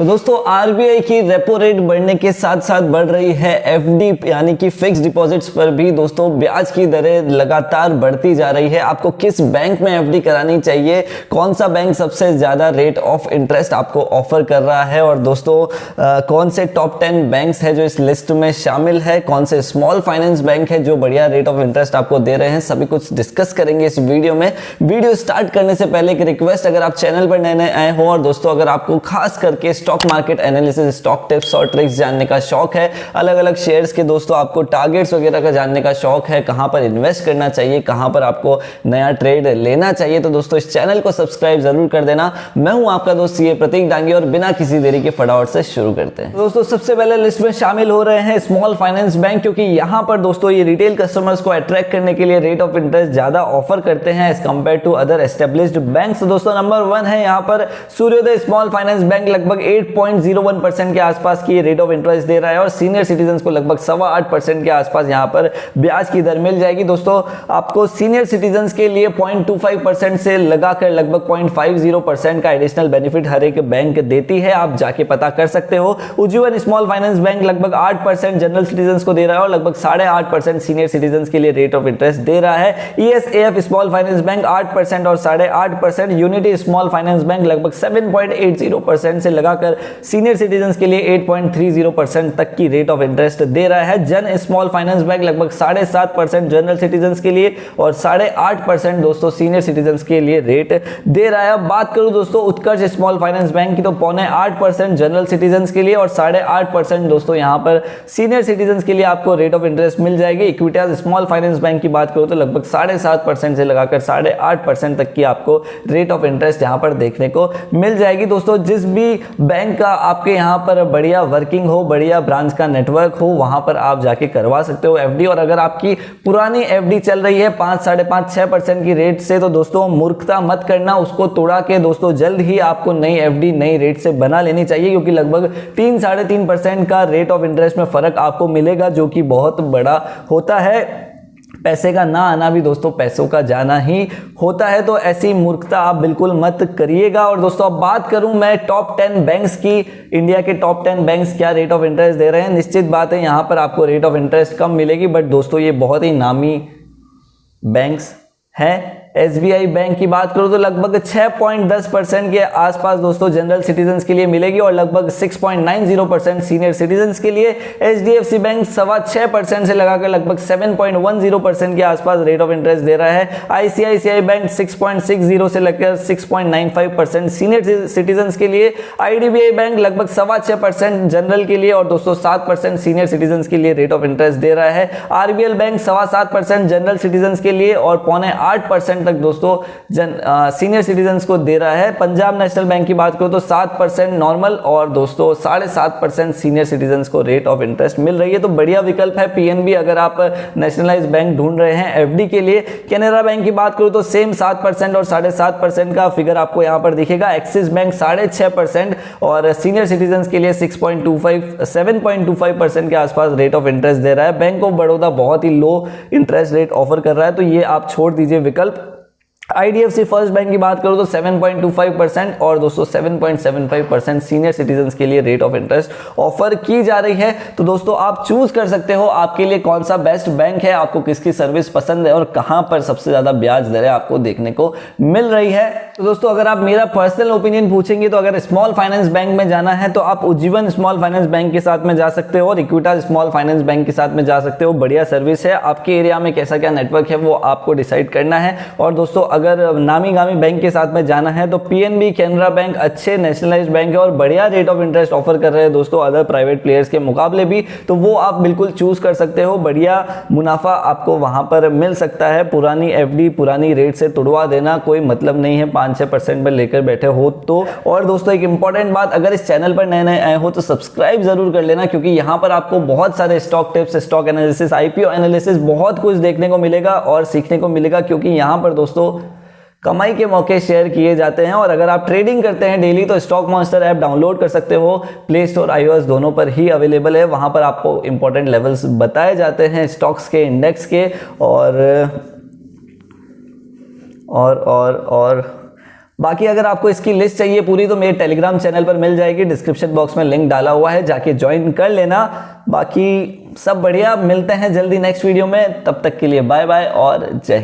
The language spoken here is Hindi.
तो दोस्तों आरबीआई की रेपो रेट बढ़ने के साथ साथ बढ़ रही है एफडी यानी कि फिक्स डिपॉजिट्स पर भी दोस्तों ब्याज की दरें लगातार बढ़ती जा रही है। आपको किस बैंक में एफडी करानी चाहिए, कौन सा बैंक सबसे ज्यादा रेट ऑफ इंटरेस्ट आपको ऑफर कर रहा है और दोस्तों कौन से टॉप 10 बैंक्स है जो इस लिस्ट में शामिल है, कौन से स्मॉल फाइनेंस बैंक है जो बढ़िया रेट ऑफ इंटरेस्ट आपको दे रहे हैं, सभी कुछ डिस्कस करेंगे इस वीडियो में। वीडियो स्टार्ट करने से पहले एक रिक्वेस्ट, अगर आप चैनल पर नए आए हो और दोस्तों अगर आपको खास करके stock market analysis, stock tips और ट्रिक्स जानने का शौक है, अलग अलग शेयर्स के दोस्तों आपको टारगेट्स वगैरह का जानने का शौक है, कहां पर इन्वेस्ट करना चाहिए, कहां पर आपको नया ट्रेड लेना चाहिए, तो दोस्तों इस चैनल को सब्सक्राइब जरूर कर देना। मैं हूं आपका दोस्त सीए प्रतीक डांगे और बिना किसी देरी के फटाफट से शुरू करते हैं। दोस्तों सबसे पहले लिस्ट में शामिल हो रहे हैं स्मॉल फाइनेंस बैंक, क्योंकि यहां पर दोस्तों ये रिटेल कस्टमर्स को अट्रैक्ट करने के लिए रेट ऑफ इंटरेस्ट ज्यादा ऑफर करते हैं as compared to other established banks. दोस्तों नंबर 1 है यहां पर सूर्योदय स्मॉल फाइनेंस बैंक, लगभग 8.01% के आसपास की रेट ऑफ इंटरेस्ट दे रहा है और सीनियर सिटीजन्स को लगभग 8.25% के आसपास यहां पर ब्याज की दर मिल जाएगी। दोस्तों आपको सीनियर सिटीजन्स के लिए 0.25% से लगाकर लगभग 0.50% का एडिशनल बेनिफिट हर एक बैंक देती है, आप जाके पता कर सकते हो। उज्जीवन स्मॉल फाइनेंस बैंक लगभग 8% जनरल सिटीजन्स को दे रहा है और लगभग 8.5% सीनियर सिटीजन्स के लिए रेट ऑफ इंटरेस्ट दे रहा है। ईएसएफ स्मॉल फाइनेंस बैंक 8% और 8.5%। यूनिटी स्मॉल फाइनेंस बैंक लगभग 7.80% से लगाकर सीनियर सिटीजन्स के लिए 8.30% तक की रेट ऑफ इंटरेस्ट दे रहा है। जन स्मॉल फाइनेंस बैंक लगभग 7.5% जनरल सिटीजन्स के लिए और 8.5% दोस्तों सीनियर सिटीजन्स के लिए रेट दे रहा है। अब बात करूं दोस्तों उत्कर्ष स्मॉल फाइनेंस बैंक की, तो 0.8% जनरल सिटीजन्स के लिए और 8.5% दोस्तों यहां पर सीनियर सिटीजन्स के लिए आपको रेट ऑफ इंटरेस्ट मिल जाएगी। इक्विटास स्मॉल फाइनेंस बैंक की बात करूं तो लगभग 7.5% से लगाकर 8.5% तक की आपको रेट ऑफ इंटरेस्ट यहां पर देखने को मिल जाएगी। दोस्तों जिस भी बैंक का आपके यहां पर बढ़िया वर्किंग हो, बढ़िया ब्रांच का नेटवर्क हो, वहां पर आप जाके करवा सकते हो एफडी। और अगर आपकी पुरानी एफडी चल रही है 5, 5.5, 6% की रेट से, तो दोस्तों मूर्खता मत करना, उसको तोड़ा के दोस्तों जल्द ही आपको नई एफडी नई रेट से बना लेनी चाहिए, क्योंकि लगभग 3-3.5% का रेट ऑफ इंटरेस्ट में फर्क आपको मिलेगा, जो कि बहुत बड़ा होता है। पैसे का ना आना भी दोस्तों पैसों का जाना ही होता है, तो ऐसी मूर्खता आप बिल्कुल मत करिएगा। और दोस्तों अब बात करूं मैं टॉप 10 बैंक्स की, इंडिया के टॉप 10 बैंक्स क्या रेट ऑफ इंटरेस्ट दे रहे हैं। निश्चित बात है यहां पर आपको रेट ऑफ इंटरेस्ट कम मिलेगी, बट दोस्तों ये बहुत ही नामी बैंक्स हैं। एसबीआई बैंक की बात करूं तो लगभग 6.10% के आसपास दोस्तों जनरल सिटीजन्स के लिए मिलेगी और लगभग 6.90% सीनियर सिटीजन्स के लिए। एचडीएफसी बैंक 6.25% से लगाकर लगभग 7.10% के आसपास रेट ऑफ इंटरेस्ट दे रहा है। आईसीआईसीआई बैंक 6.60 से लेकर 6.95% सीनियर सिटीजन्स के लिए। आईडीबीआई बैंक लगभग 6.25% जनरल के लिए और दोस्तों 7% सीनियर सिटीजन्स के लिए रेट ऑफ इंटरेस्ट दे रहा है। आरबीएल बैंक 7.25% जनरल सिटीजन्स के लिए और 0.8% तक दोस्तों सीनियर सिटीजन्स को दे रहा है। पंजाब नेशनल बैंक की बात करो तो 7% नॉर्मल और दोस्तों 7.5% सीनियर सिटीजन्स को रेट ऑफ इंटरेस्ट मिल रही है, तो बढ़िया विकल्प है पीएनबी अगर आप नेशनलाइज्ड बैंक ढूंढ रहे हैं एफडी के लिए। कैनरा बैंक की बात करो तो सेम 7% और 7.5% का फिगर आपको यहां पर दिखेगा। एक्सिस बैंक 6.5% और सीनियर सिटीजन्स के लिए 7.25% के आसपास रेट ऑफ इंटरेस्ट दे रहा है। बैंक ऑफ बड़ौदा बहुत ही लो इंटरेस्ट रेट ऑफर कर रहा है, तो ये आप छोड़ दीजिए विकल्प। आईडीएफसी फर्स्ट बैंक की बात करो तो 7.25% और दोस्तों 7.75% सीनियर सिटीजन्स के लिए रेट ऑफ इंटरेस्ट ऑफर की जा रही है। तो दोस्तों आप चूज कर सकते हो आपके लिए कौन सा बेस्ट बैंक है, आपको किसकी सर्विस पसंद है और कहां पर सबसे ज्यादा ब्याज दरें आपको देखने को मिल रही है। तो दोस्तों अगर आप मेरा पर्सनल ओपिनियन पूछेंगे तो अगर स्मॉल फाइनेंस बैंक में जाना है तो आप उज्जीवन स्मॉल फाइनेंस बैंक के साथ में जा सकते हो और इक्विटास स्मॉल फाइनेंस बैंक के साथ में जा सकते हो। बढ़िया सर्विस है, आपके एरिया में कैसा क्या नेटवर्क है वो आपको डिसाइड करना है। और दोस्तों अगर नामी गामी बैंक के साथ में जाना है तो पीएनबी, कैनरा बैंक अच्छे नेशनलाइज्ड बैंक है और बढ़िया रेट ऑफ इंटरेस्ट ऑफर कर रहे हैं दोस्तों अदर प्राइवेट प्लेयर्स के मुकाबले भी, तो वो आप बिल्कुल चूज कर सकते हो। बढ़िया मुनाफा आपको वहां पर मिल सकता है। पुरानी एफडी पुरानी रेट से तुड़वा देना कोई मतलब नहीं है, 5-6% पर लेकर बैठे हो तो। और दोस्तों एक इंपॉर्टेंट बात, अगर इस चैनल पर नए आए हो तो सब्सक्राइब जरूर कर लेना, क्योंकि यहां पर आपको बहुत सारे stock tips, stock analysis, IPO analysis बहुत कुछ देखने को मिलेगा और सीखने को मिलेगा, क्योंकि यहां पर दोस्तों कमाई के मौके शेयर किए जाते हैं। और अगर आप ट्रेडिंग करते हैं डेली तो स्टॉक मॉन्स्टर ऐप डाउनलोड कर सकते हो, प्ले स्टोर iOS दोनों पर ही अवेलेबल है। वहां पर आपको इंपॉर्टेंट लेवल्स बताए जाते हैं स्टॉक्स के, इंडेक्स के और बाकी अगर आपको इसकी लिस्ट चाहिए पूरी तो मेरे टेलीग्राम चैनल पर मिल जाएगी, डिस्क्रिप्शन बॉक्स में लिंक डाला हुआ है, जाके ज्वाइन कर लेना। बाकी सब बढ़िया, मिलते हैं जल्दी नेक्स्ट वीडियो में, तब तक के लिए बाय बाय और जय हिंद।